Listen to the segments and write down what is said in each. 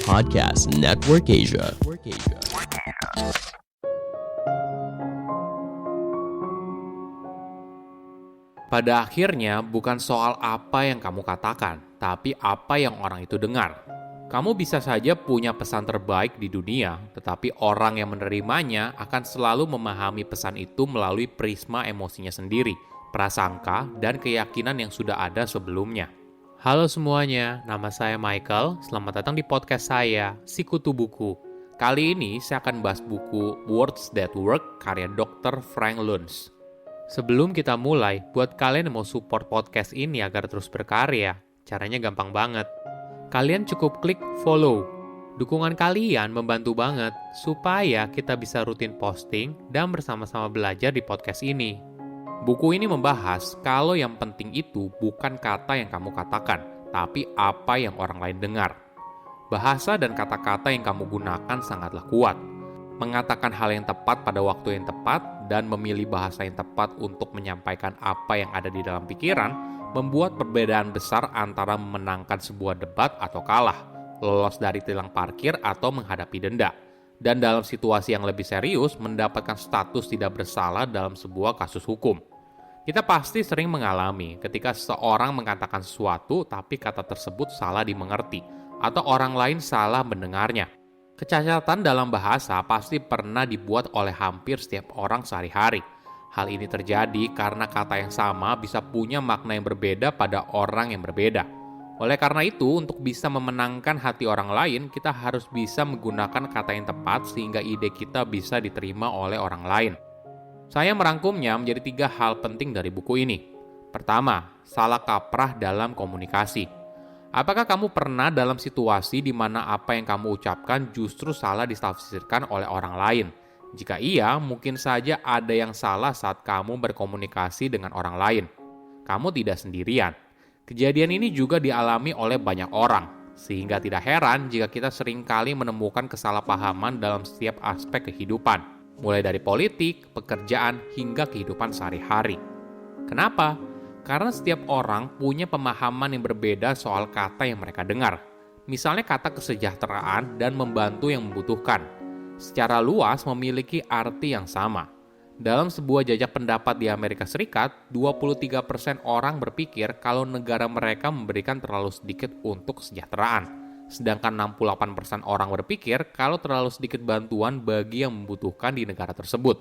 Podcast Network Asia. Pada akhirnya, bukan soal apa yang kamu katakan, tapi apa yang orang itu dengar. Kamu bisa saja punya pesan terbaik di dunia, tetapi orang yang menerimanya akan selalu memahami pesan itu melalui prisma emosinya sendiri, prasangka, dan keyakinan yang sudah ada sebelumnya. Halo semuanya, nama saya Michael. Selamat datang di podcast saya, Sikutu Buku. Kali ini saya akan bahas buku Words That Work karya Dr. Frank Luntz. Sebelum kita mulai, buat kalian yang mau support podcast ini agar terus berkarya, caranya gampang banget. Kalian cukup klik follow. Dukungan kalian membantu banget supaya kita bisa rutin posting dan bersama-sama belajar di podcast ini. Buku ini membahas kalau yang penting itu bukan kata yang kamu katakan, tapi apa yang orang lain dengar. Bahasa dan kata-kata yang kamu gunakan sangatlah kuat. Mengatakan hal yang tepat pada waktu yang tepat dan memilih bahasa yang tepat untuk menyampaikan apa yang ada di dalam pikiran membuat perbedaan besar antara memenangkan sebuah debat atau kalah, lolos dari tilang parkir atau menghadapi denda, dan dalam situasi yang lebih serius mendapatkan status tidak bersalah dalam sebuah kasus hukum. Kita pasti sering mengalami ketika seseorang mengatakan sesuatu tapi kata tersebut salah dimengerti atau orang lain salah mendengarnya. Kecacatan dalam bahasa pasti pernah dibuat oleh hampir setiap orang sehari-hari. Hal ini terjadi karena kata yang sama bisa punya makna yang berbeda pada orang yang berbeda. Oleh karena itu, untuk bisa memenangkan hati orang lain, kita harus bisa menggunakan kata yang tepat sehingga ide kita bisa diterima oleh orang lain. Saya merangkumnya menjadi 3 hal penting dari buku ini. Pertama, salah kaprah dalam komunikasi. Apakah kamu pernah dalam situasi di mana apa yang kamu ucapkan justru salah ditafsirkan oleh orang lain? Jika iya, mungkin saja ada yang salah saat kamu berkomunikasi dengan orang lain. Kamu tidak sendirian. Kejadian ini juga dialami oleh banyak orang, sehingga tidak heran jika kita seringkali menemukan kesalahpahaman dalam setiap aspek kehidupan. Mulai dari politik, pekerjaan, hingga kehidupan sehari-hari. Kenapa? Karena setiap orang punya pemahaman yang berbeda soal kata yang mereka dengar. Misalnya kata kesejahteraan dan membantu yang membutuhkan. Secara luas memiliki arti yang sama. Dalam sebuah jajak pendapat di Amerika Serikat, 23% orang berpikir kalau negara mereka memberikan terlalu sedikit untuk kesejahteraan. Sedangkan 68% orang berpikir kalau terlalu sedikit bantuan bagi yang membutuhkan di negara tersebut.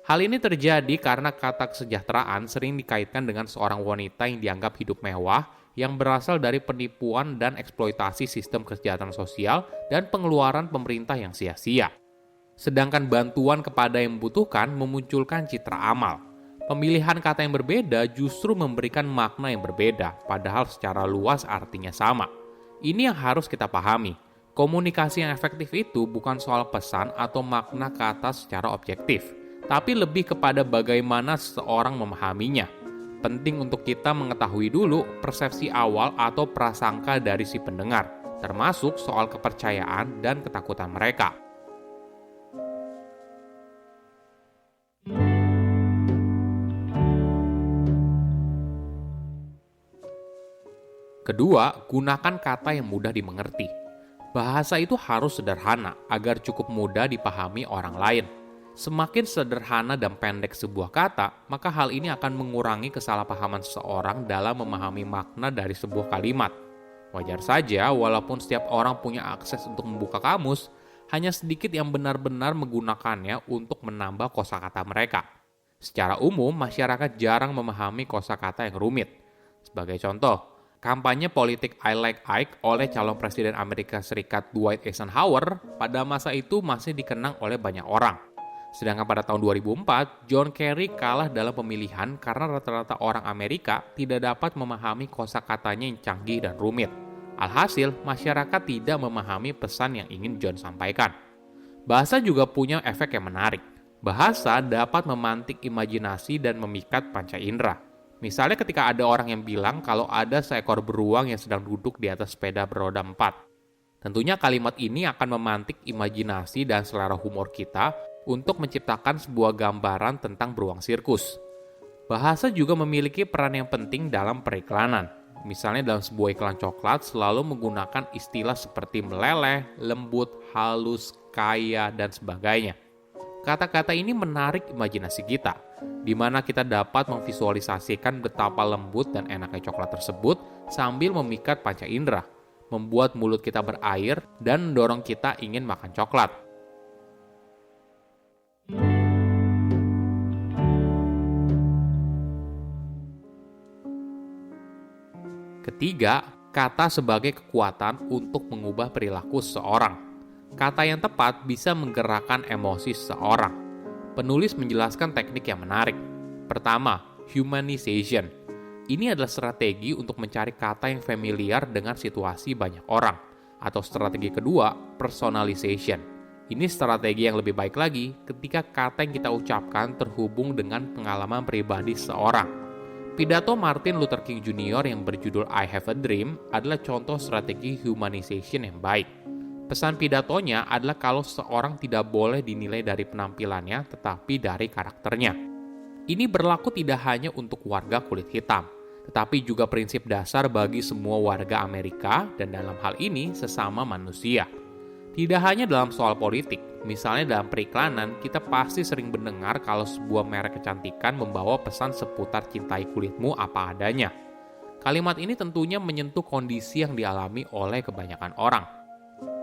Hal ini terjadi karena kata kesejahteraan sering dikaitkan dengan seorang wanita yang dianggap hidup mewah yang berasal dari penipuan dan eksploitasi sistem kesejahteraan sosial dan pengeluaran pemerintah yang sia-sia. Sedangkan bantuan kepada yang membutuhkan memunculkan citra amal. Pemilihan kata yang berbeda justru memberikan makna yang berbeda, padahal secara luas artinya sama. Ini yang harus kita pahami. Komunikasi yang efektif itu bukan soal pesan atau makna kata secara objektif, tapi lebih kepada bagaimana seseorang memahaminya. Penting untuk kita mengetahui dulu persepsi awal atau prasangka dari si pendengar, termasuk soal kepercayaan dan ketakutan mereka. Kedua, gunakan kata yang mudah dimengerti. Bahasa itu harus sederhana agar cukup mudah dipahami orang lain. Semakin sederhana dan pendek sebuah kata, maka hal ini akan mengurangi kesalahpahaman seseorang dalam memahami makna dari sebuah kalimat. Wajar saja, walaupun setiap orang punya akses untuk membuka kamus, hanya sedikit yang benar-benar menggunakannya untuk menambah kosakata mereka. Secara umum, masyarakat jarang memahami kosakata yang rumit. Sebagai contoh, kampanye politik I Like Ike oleh calon presiden Amerika Serikat Dwight Eisenhower pada masa itu masih dikenang oleh banyak orang. Sedangkan pada tahun 2004, John Kerry kalah dalam pemilihan karena rata-rata orang Amerika tidak dapat memahami kosakatanya yang canggih dan rumit. Alhasil, masyarakat tidak memahami pesan yang ingin John sampaikan. Bahasa juga punya efek yang menarik. Bahasa dapat memantik imajinasi dan memikat panca indera. Misalnya ketika ada orang yang bilang kalau ada seekor beruang yang sedang duduk di atas sepeda beroda 4. Tentunya kalimat ini akan memantik imajinasi dan selera humor kita untuk menciptakan sebuah gambaran tentang beruang sirkus. Bahasa juga memiliki peran yang penting dalam periklanan. Misalnya dalam sebuah iklan coklat selalu menggunakan istilah seperti meleleh, lembut, halus, kaya, dan sebagainya. Kata-kata ini menarik imajinasi kita, di mana kita dapat memvisualisasikan betapa lembut dan enaknya coklat tersebut sambil memikat panca indera, membuat mulut kita berair dan mendorong kita ingin makan coklat. Ketiga, kata sebagai kekuatan untuk mengubah perilaku seseorang. Kata yang tepat bisa menggerakkan emosi seseorang. Penulis menjelaskan teknik yang menarik. Pertama, humanization. Ini adalah strategi untuk mencari kata yang familiar dengan situasi banyak orang. Atau strategi kedua, personalization. Ini strategi yang lebih baik lagi ketika kata yang kita ucapkan terhubung dengan pengalaman pribadi seseorang. Pidato Martin Luther King Jr. yang berjudul I Have a Dream adalah contoh strategi humanization yang baik. Pesan pidatonya adalah kalau seseorang tidak boleh dinilai dari penampilannya, tetapi dari karakternya. Ini berlaku tidak hanya untuk warga kulit hitam, tetapi juga prinsip dasar bagi semua warga Amerika dan dalam hal ini sesama manusia. Tidak hanya dalam soal politik, misalnya dalam periklanan, kita pasti sering mendengar kalau sebuah merek kecantikan membawa pesan seputar cintai kulitmu apa adanya. Kalimat ini tentunya menyentuh kondisi yang dialami oleh kebanyakan orang.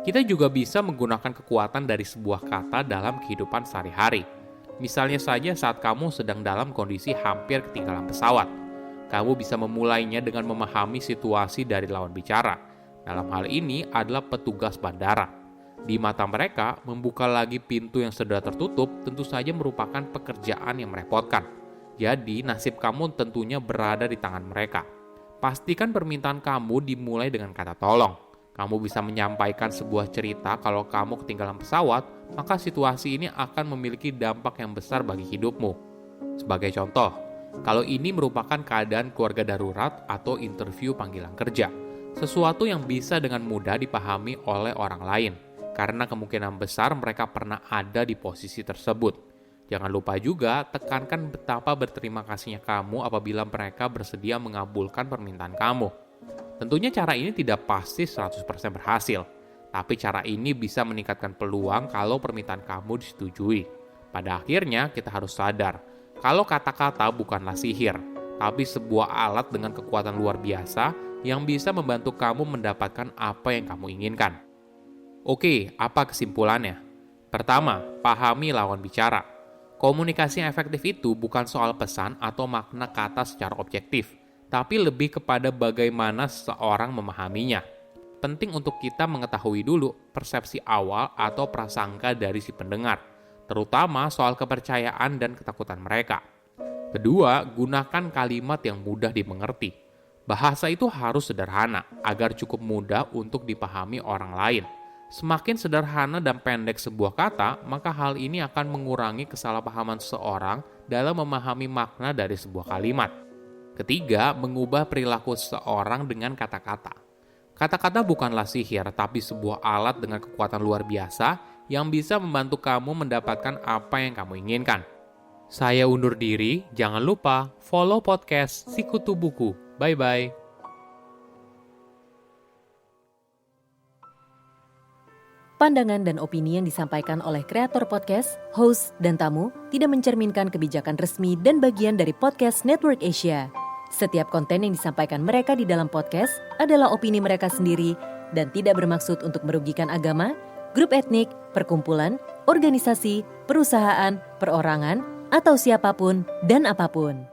Kita juga bisa menggunakan kekuatan dari sebuah kata dalam kehidupan sehari-hari. Misalnya saja saat kamu sedang dalam kondisi hampir ketinggalan pesawat. Kamu bisa memulainya dengan memahami situasi dari lawan bicara. Dalam hal ini adalah petugas bandara. Di mata mereka, membuka lagi pintu yang sudah tertutup tentu saja merupakan pekerjaan yang merepotkan. Jadi, nasib kamu tentunya berada di tangan mereka. Pastikan permintaan kamu dimulai dengan kata tolong. Kamu bisa menyampaikan sebuah cerita kalau kamu ketinggalan pesawat, maka situasi ini akan memiliki dampak yang besar bagi hidupmu. Sebagai contoh, kalau ini merupakan keadaan keluarga darurat atau interview panggilan kerja, sesuatu yang bisa dengan mudah dipahami oleh orang lain. Karena kemungkinan besar mereka pernah ada di posisi tersebut. Jangan lupa juga tekankan betapa berterima kasihnya kamu apabila mereka bersedia mengabulkan permintaan kamu. Tentunya cara ini tidak pasti 100% berhasil, tapi cara ini bisa meningkatkan peluang kalau permintaan kamu disetujui. Pada akhirnya kita harus sadar, kalau kata-kata bukanlah sihir, tapi sebuah alat dengan kekuatan luar biasa yang bisa membantu kamu mendapatkan apa yang kamu inginkan. Oke, apa kesimpulannya? Pertama, pahami lawan bicara. Komunikasi yang efektif itu bukan soal pesan atau makna kata secara objektif, tapi lebih kepada bagaimana seseorang memahaminya. Penting untuk kita mengetahui dulu persepsi awal atau prasangka dari si pendengar, terutama soal kepercayaan dan ketakutan mereka. Kedua, gunakan kalimat yang mudah dimengerti. Bahasa itu harus sederhana, agar cukup mudah untuk dipahami orang lain. Semakin sederhana dan pendek sebuah kata, maka hal ini akan mengurangi kesalahpahaman seseorang dalam memahami makna dari sebuah kalimat. Ketiga, mengubah perilaku seseorang dengan kata-kata. Kata-kata bukanlah sihir, tapi sebuah alat dengan kekuatan luar biasa yang bisa membantu kamu mendapatkan apa yang kamu inginkan. Saya undur diri, jangan lupa follow podcast Sikutu Buku. Bye-bye. Pandangan dan opini yang disampaikan oleh kreator podcast, host, dan tamu tidak mencerminkan kebijakan resmi dan bagian dari podcast Network Asia. Setiap konten yang disampaikan mereka di dalam podcast adalah opini mereka sendiri dan tidak bermaksud untuk merugikan agama, grup etnik, perkumpulan, organisasi, perusahaan, perorangan, atau siapapun dan apapun.